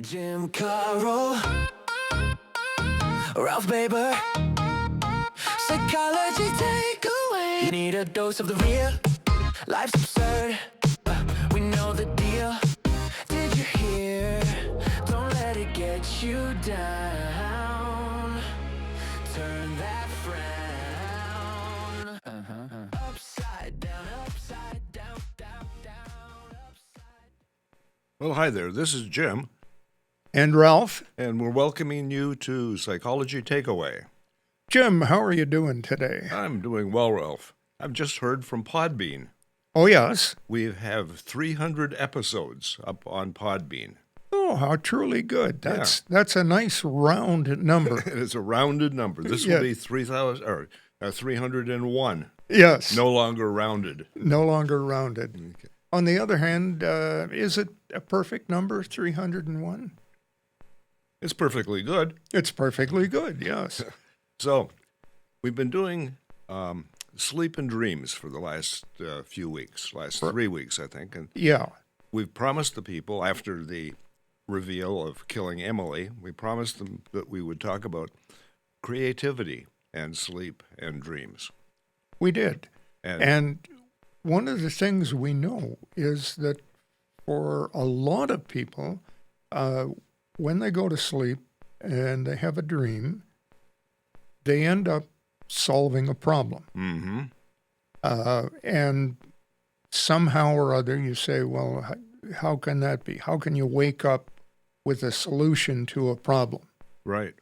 Jim Carroll, Ralph Baber, psychology takeaway. You need a dose of the real. Life's absurd. We know the deal. Did you hear? Don't let it get you down. Turn that frown. Upside down, upside down, down, down, upside. Well, hi there. This is Jim, And Ralph. and we're welcoming you to Psychology Takeaway. Jim, how are you doing today? I'm doing well, Ralph. I've just heard from Podbean. Oh, yes. We have 300 episodes up on Podbean. Oh, how truly good. That's a nice round number. It is a rounded number. This will be 301. Yes. No longer rounded. No longer rounded. Okay. On the other hand, is it a perfect number, 301? It's perfectly good. It's perfectly good, yes. So, we've been doing sleep and dreams for the last few weeks, last 3 weeks, I think. And Yeah. we've promised the people after the reveal of killing Emily, we promised them that we would talk about creativity and sleep and dreams. We did. And, And one of the things we know is that for a lot of people, when they go to sleep and they have a dream, they end up solving a problem. And somehow or other you say, well, how can that be? How can you wake up with a solution to a problem? right,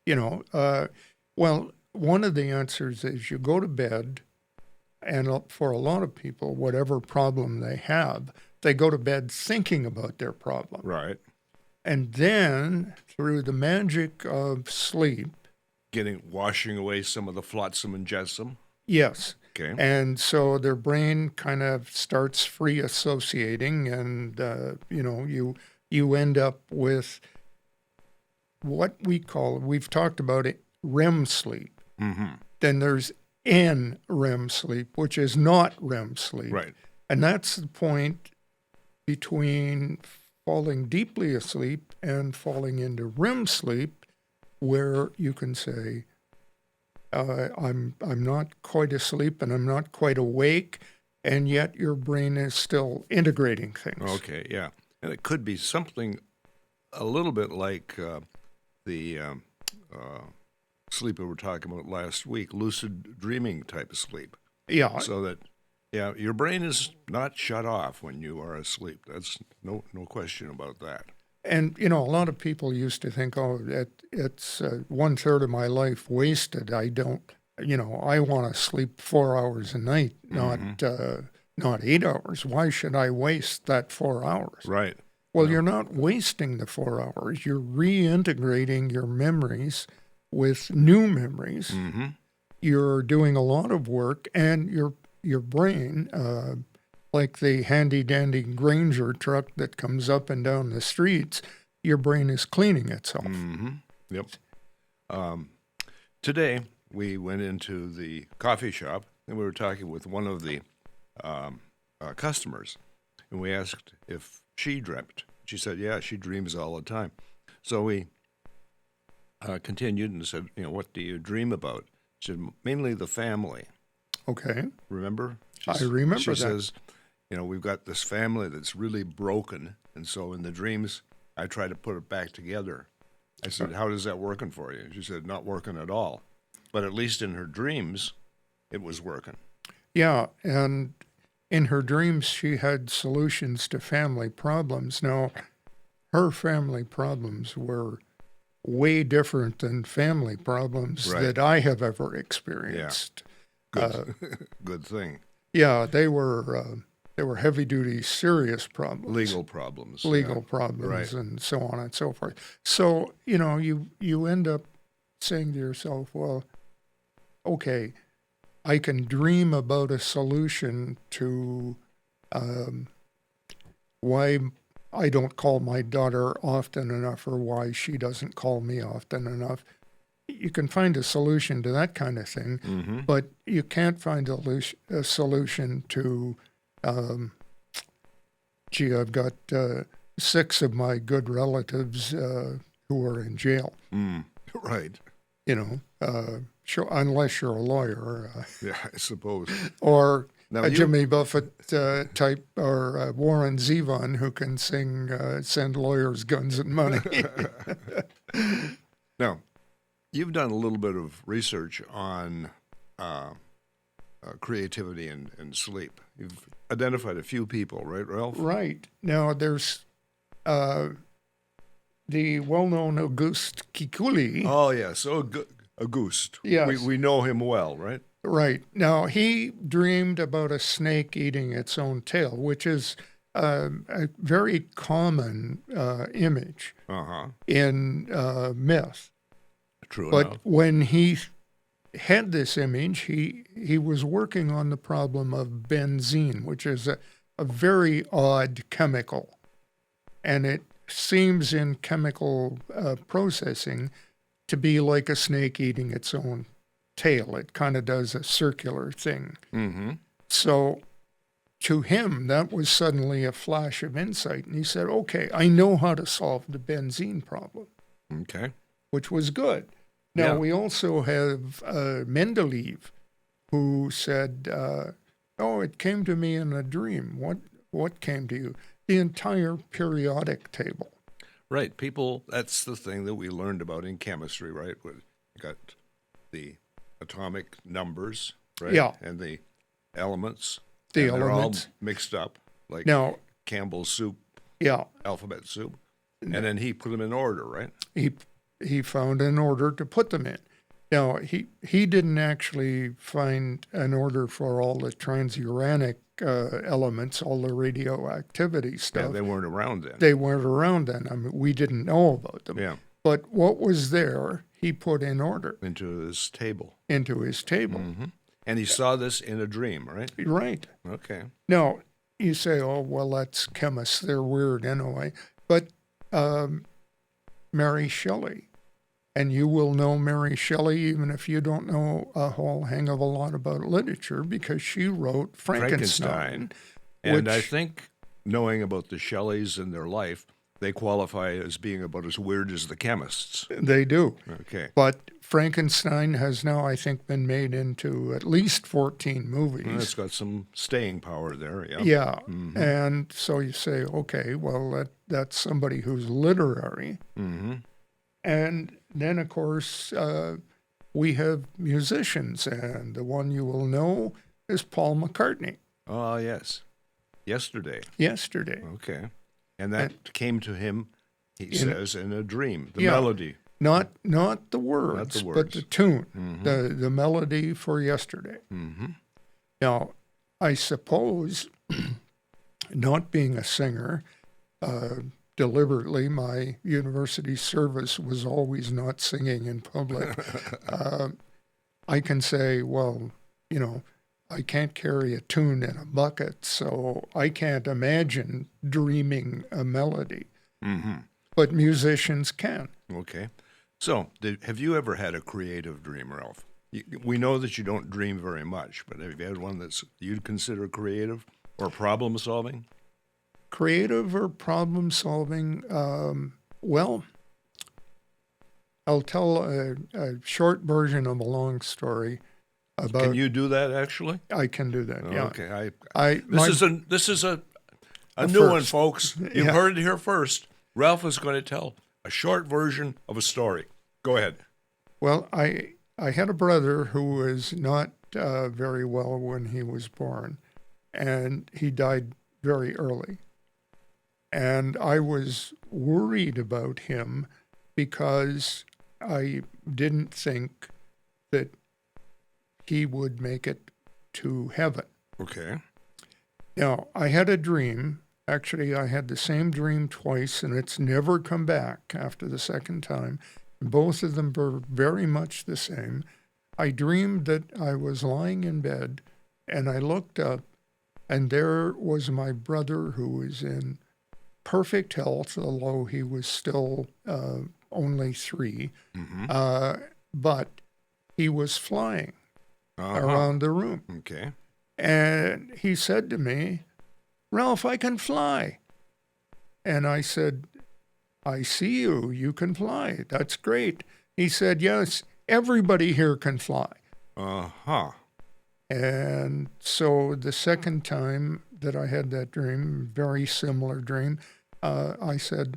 Well, one of the answers is you go to bed, and for a lot of people, whatever problem they have, they go to bed thinking about their problem. right. And then, through the magic of sleep, Washing away some of the flotsam and jetsam. yes. Okay. And so their brain kind of starts free associating, and you end up with what we've talked about it, REM sleep. Mm-hmm. Then there's NREM sleep, which is not REM sleep. Right. And that's the point between falling deeply asleep and falling into REM sleep, where you can say, I'm not quite asleep and I'm not quite awake, and yet your brain is still integrating things. Okay, yeah. And it could be something a little bit like the sleep we were talking about last week, lucid dreaming type of sleep. Yeah. So that, yeah, your brain is not shut off when you are asleep. That's no question about that. And, a lot of people used to think, it's 1/3 of my life wasted. I want to sleep 4 hours a night, not 8 hours. Why should I waste that 4 hours? Right. Well, you're not wasting the 4 hours. You're reintegrating your memories with new memories. Mm-hmm. You're doing a lot of work, and your brain, like the handy-dandy Granger truck that comes up and down the streets, your brain is cleaning itself. Mm-hmm. Yep. Today, we went into the coffee shop, and we were talking with one of the customers, and we asked if she dreamt. She said, yeah, she dreams all the time. So we continued and said, what do you dream about? She said, mainly the family. Okay. Remember? I remember she that. says, we've got this family that's really broken, and so in the dreams, I try to put it back together. I said, how is that working for you? She said, not working at all. But at least in her dreams, it was working. Yeah, and in her dreams, she had solutions to family problems. Now, her family problems were way different than family problems Right. that I have ever experienced. Good, good thing. Yeah, they were heavy-duty, serious problems. Legal problems. Legal yeah. problems, Right. and so on and so forth. So, you end up saying to yourself, well, okay, I can dream about a solution to why I don't call my daughter often enough, or why she doesn't call me often enough. You can find a solution to that kind of thing, Mm-hmm. but you can't find a solution to, I've got 6 of my good relatives who are in jail. Right. You know, sure, unless you're a lawyer Yeah, I suppose. or Now a you- Jimmy Buffett type, or Warren Zevon who can sing "Send Lawyers Guns and Money." Now, you've done a little bit of research on creativity and sleep. You've identified a few people, right, Ralph? Right. Now, there's the well-known Auguste Kikuli. Oh, yes. So Auguste. Yes. We know him well, right? Right. Now, he dreamed about a snake eating its own tail, which is a very common image Uh-huh. in myth. True But enough. when he had this image, he was working on the problem of benzene, which is a very odd chemical. And it seems in chemical processing to be like a snake eating its own tail. It kind of does a circular thing. Mm-hmm. So to him, that was suddenly a flash of insight. And he said, okay, I know how to solve the benzene problem, Okay. which was good. Now, Yeah. we also have Mendeleev, who said, oh, it came to me in a dream. What came to you? The entire periodic table. Right. People, that's the thing that we learned about in chemistry, right? We got the atomic numbers, right? Yeah. And the elements. The and they're elements. all mixed up, like Now, Campbell's soup, yeah, alphabet soup. And then he put them in order, right? he found an order to put them in. Now, he didn't actually find an order for all the transuranic elements, all the radioactivity Yeah, stuff. they weren't around then. They weren't around then. I mean, we didn't know about them. Yeah. But what was there, he put in order Into his table. into his table. Mm-hmm. And he saw this in a dream, right? Right. Okay. Now, you say, oh, well, that's chemists. They're weird anyway. But Mary Shelley, and you will know Mary Shelley even if you don't know a whole hang of a lot about literature, because she wrote Frankenstein. And I which- think knowing about the Shelleys and their life, they qualify as being about as weird as the chemists. They do. Okay. But Frankenstein has now, I think, been made into at least 14 movies. Well, it's got some staying power there, yeah. Yeah. And so you say, okay, well, that's somebody who's literary. Mm-hmm. And then, of course, we have musicians, and the one you will know is Paul McCartney. Oh, yes. Yesterday. Yesterday. Okay. And that came to him, he says, in a dream. The Yeah. melody. Not the words, but words. the tune, the melody for Yesterday. Mm-hmm. Now, I suppose, not being a singer, deliberately, my university service was always not singing in public. I can say, well, you know, I can't carry a tune in a bucket, so I can't imagine dreaming a melody. Mm-hmm. But musicians can. Okay. So, have you ever had a creative dream, Ralph? We know that you don't dream very much, but have you had one that's you'd consider creative or problem solving? Creative or problem solving? Well, I'll tell a short version of a long story about. Can you do that actually? I can do that. Yeah. Okay. This is a A new one, first. folks. You've Yeah. heard it here first. Ralph is going to tell a short version of a story. Go ahead. Well, I had a brother who was not very well when he was born, and he died very early. And I was worried about him because I didn't think that he would make it to heaven. Okay. Now, I had a dream. Actually, I had the same dream twice, and it's never come back after the second time. Both of them were very much the same. I dreamed that I was lying in bed, and I looked up, and there was my brother who was in perfect health, although he was still only 3. But he was flying around the room. Okay. And he said to me, Ralph, I can fly. And I said, I see you. You can fly. That's great. He said, yes, everybody here can fly. Uh-huh. And so the second time that I had that dream, very similar dream, I said,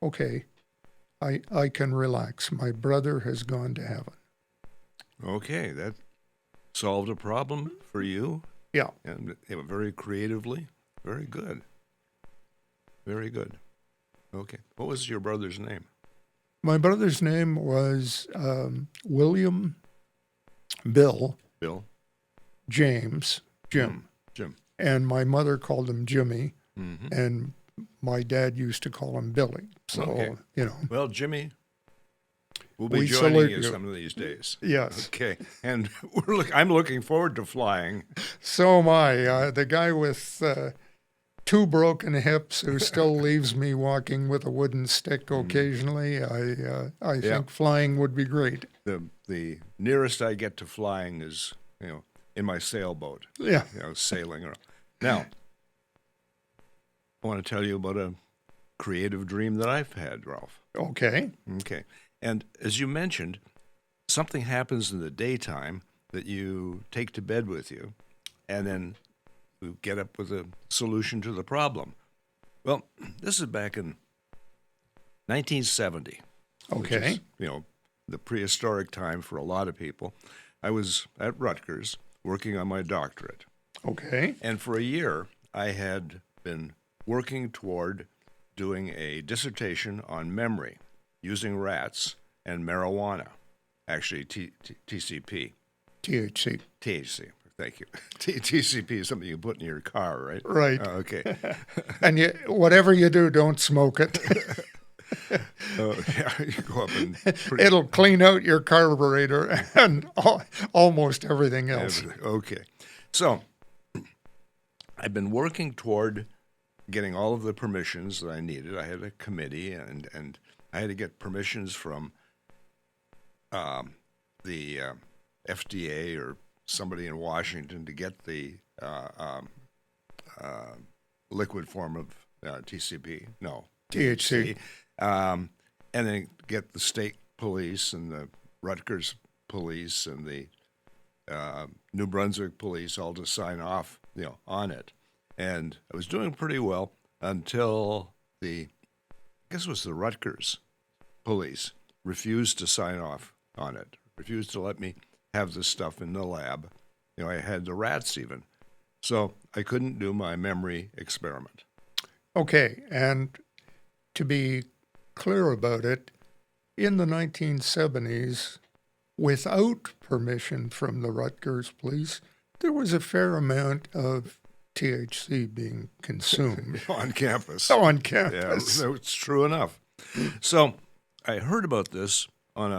okay, I can relax. My brother has gone to heaven. Okay, that solved a problem for you, Yeah. and very creatively. Very good. Very good. Okay. What was your brother's name? My brother's name was William Bill Bill? James, Jim. Jim. And my mother called him Jimmy, Mm-hmm. and my dad used to call him Billy. So, Okay. you know, Well, Jimmy, we'll be We joining salute you you. some of these days. yes. Okay. And I'm looking forward to flying. So am I. The guy with two broken hips who still leaves me walking with a wooden stick occasionally, I think flying would be great. The nearest I get to flying is, in my sailboat, Yeah. sailing around. Now, I want to tell you about a creative dream that I've had, Ralph. Okay. Okay. And as you mentioned, something happens in the daytime that you take to bed with you, and then you get up with a solution to the problem. Well, this is back in 1970. Which Okay. is, the prehistoric time for a lot of people. I was at Rutgers working on my doctorate. Okay. And for a year, I had been working toward doing a dissertation on memory using rats and marijuana, actually TCP. THC. THC, thank you. TCP is something you put in your car, right? Right. Okay. And whatever you do, don't smoke it. Yeah, you go up and It'll clean out your carburetor and almost everything else. Okay. So I've been working toward getting all of the permissions that I needed. I had a committee, and I had to get permissions from the FDA or somebody in Washington to get the liquid form of TCP. No, THC. And then get the state police and the Rutgers police and the New Brunswick police all to sign off, on it. And I was doing pretty well until I guess it was the Rutgers police refused to sign off on it, refused to let me have this stuff in the lab. I had the rats even. So I couldn't do my memory experiment. Okay. And to be clear about it, in the 1970s, without permission from the Rutgers police, there was a fair amount of THC being consumed On campus. on Yeah, campus. it's true enough. So I heard about this on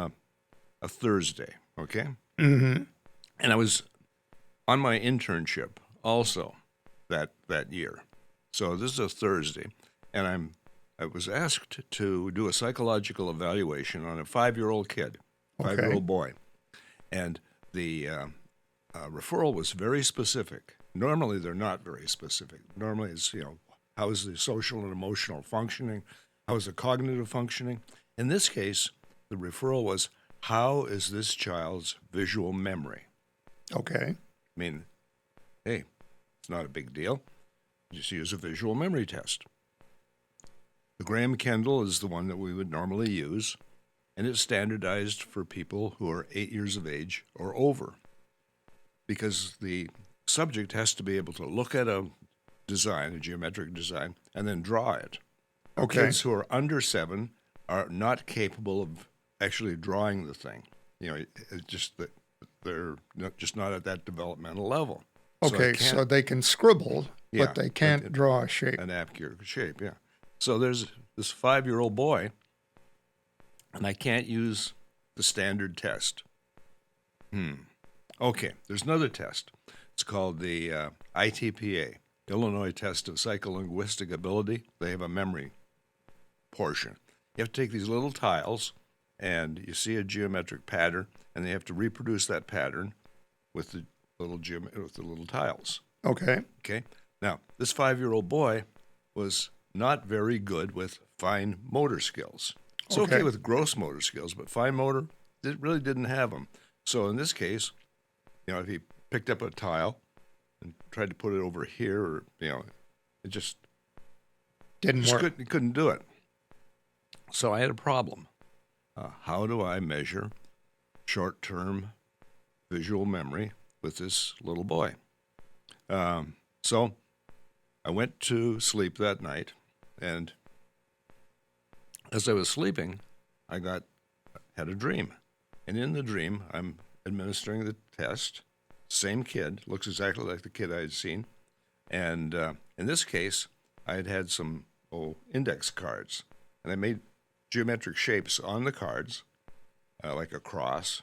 a Thursday, okay? Mm-hmm. And I was on my internship also that year. So this is a Thursday, and I was asked to do a psychological evaluation on a 5-year-old kid, 5-year-old boy. And the referral was very specific. Normally, they're not very specific. Normally, it's, how is the social and emotional functioning? How is the cognitive functioning? In this case, the referral was, how is this child's visual memory? Okay. I mean, hey, it's not a big deal. Just use a visual memory test. The Graham Kendall is the one that we would normally use, and it's standardized for people who are 8 years of age or over, because the subject has to be able to look at a design, a geometric design, and then draw it. Okay. Kids who are under 7 are not capable of actually drawing the thing. It's just that they're just not at that developmental level. Okay, so they can scribble, Yeah, but they can't draw a shape. an accurate shape, yeah. So there's this 5-year-old boy, and I can't use the standard test. Okay, there's another test. It's called the ITPA, Illinois Test of Psycholinguistic Ability. They have a memory portion. You have to take these little tiles, and you see a geometric pattern, and they have to reproduce that pattern with the little tiles. Okay. Okay. Now, this 5-year-old boy was not very good with fine motor skills. It's okay, Okay. with gross motor skills, but fine motor, it really didn't have them. So in this case, if he picked up a tile and tried to put it over here, or it just Didn't work. couldn't do it. So I had a problem. How do I measure short-term visual memory with this little boy? So I went to sleep that night, and as I was sleeping, I had a dream. And in the dream, I'm administering the test. Same kid, looks exactly like the kid I had seen. And in this case, I had some index cards, and I made geometric shapes on the cards, like a cross.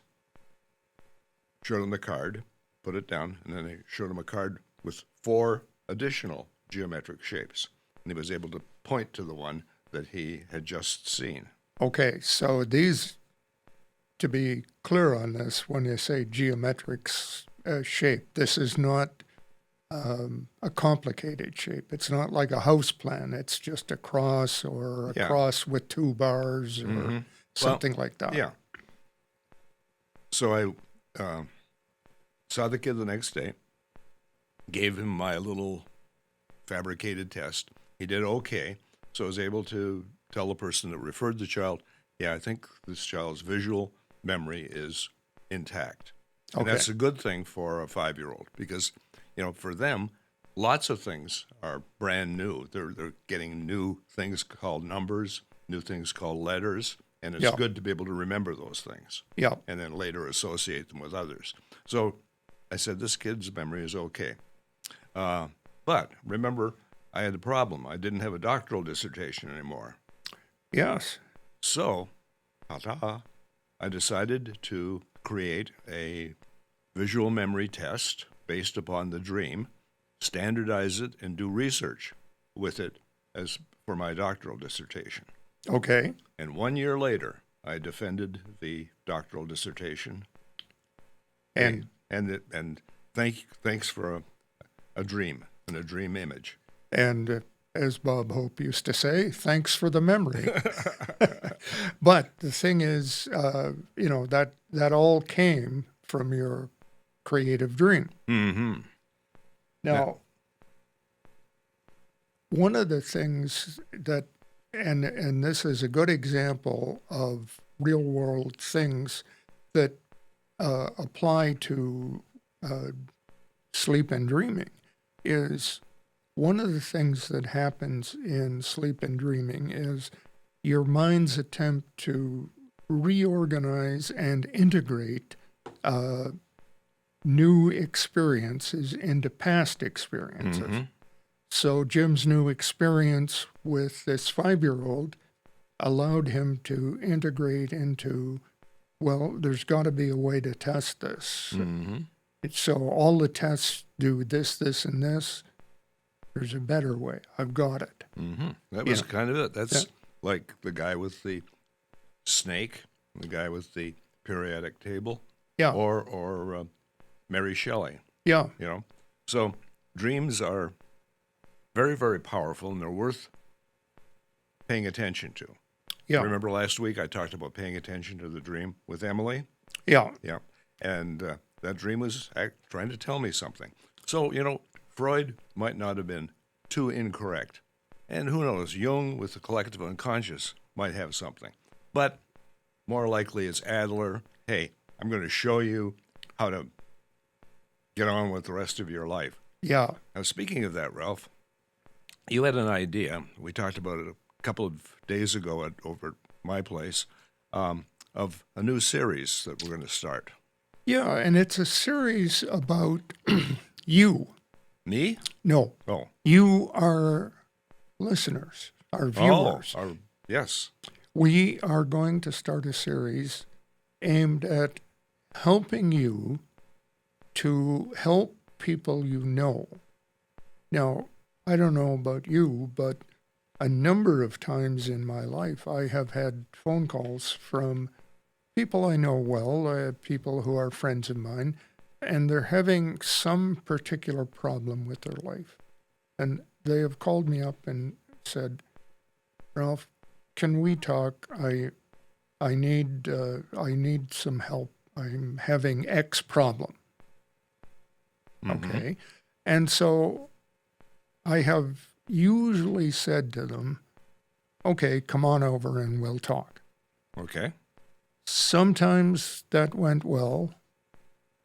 Showed him the card, put it down, and then I showed him a card with 4 additional geometric shapes. And he was able to point to the one that he had just seen. Okay, so these, to be clear on this, when you say geometric shape, this is not a complicated shape. It's not like a house plan. It's just a cross or a cross with 2 bars or something like that. Yeah. So I saw the kid the next day, gave him my little fabricated test. He did okay. So I was able to tell the person that referred the child, I think this child's visual memory is intact. And Okay. that's a good thing for a 5-year-old because, for them, lots of things are brand new. They're getting new things called numbers, new things called letters, and it's good to be able to remember those things. Yeah. And then later associate them with others. So I said, this kid's memory is okay. But remember, I had a problem. I didn't have a doctoral dissertation anymore. Yes. So, I decided to create a visual memory test based upon the dream, standardize it, and do research with it as for my doctoral dissertation. Okay. And 1 year later, I defended the doctoral dissertation. And Thanks for a dream and a dream image. And as Bob Hope used to say, thanks for the memory. But the thing is, that all came from your creative dream. Mm-hmm. Now, one of the things that, and this is a good example of real world things that apply to sleep and dreaming, is one of the things that happens in sleep and dreaming is your mind's attempt to reorganize and integrate new experiences into past experiences. Mm-hmm. So Jim's new experience with this 5-year-old allowed him to integrate into, well, there's got to be a way to test this. Mm-hmm. So all the tests do this, this, and this. There's a better way. I've got it. Mm-hmm. That was kind of it. That's like the guy with the snake, the guy with the periodic table, or Mary Shelley. Yeah. So dreams are very, very powerful, and they're worth paying attention to. Yeah. Remember last week I talked about paying attention to the dream with Emily? Yeah. Yeah. And that dream was trying to tell me something. So, Freud might not have been too incorrect. And who knows, Jung with the collective unconscious might have something. But more likely it's Adler. Hey, I'm going to show you how to get on with the rest of your life. Yeah. Now, speaking of that, Ralph, you had an idea. We talked about it a couple of days ago over at my place, of a new series that we're going to start. Yeah, and it's a series about you. Me? No. Oh. You are listeners, our viewers. Yes. We are going to start a series aimed at helping you to help people you know. Now, I don't know about you, but a number of times in my life, I have had phone calls from people I know well, people who are friends of mine, and they're having some particular problem with their life. And they have called me up and said, Ralph, can we talk? I need some help. I'm having X problem. Okay. And so I have usually said to them, okay, come on over and we'll talk. Okay. Sometimes that went well.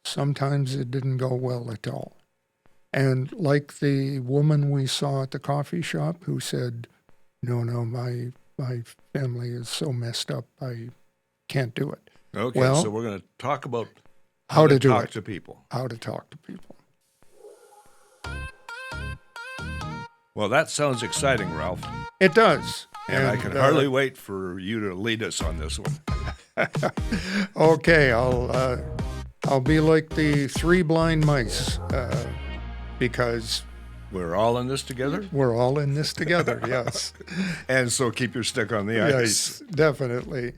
Sometimes it didn't go well at all. And like the woman we saw at the coffee shop who said, no, my family is so messed up, I can't do it. Okay. Well, so we're going to talk about how to do talk it. to people. How to talk to people. Well, that sounds exciting, Ralph. It does. And I can hardly wait for you to lead us on this one. Okay, I'll be like the three blind mice because We're all in this together? we're all in this together. Yes, And so keep your stick on the ice. yes, definitely.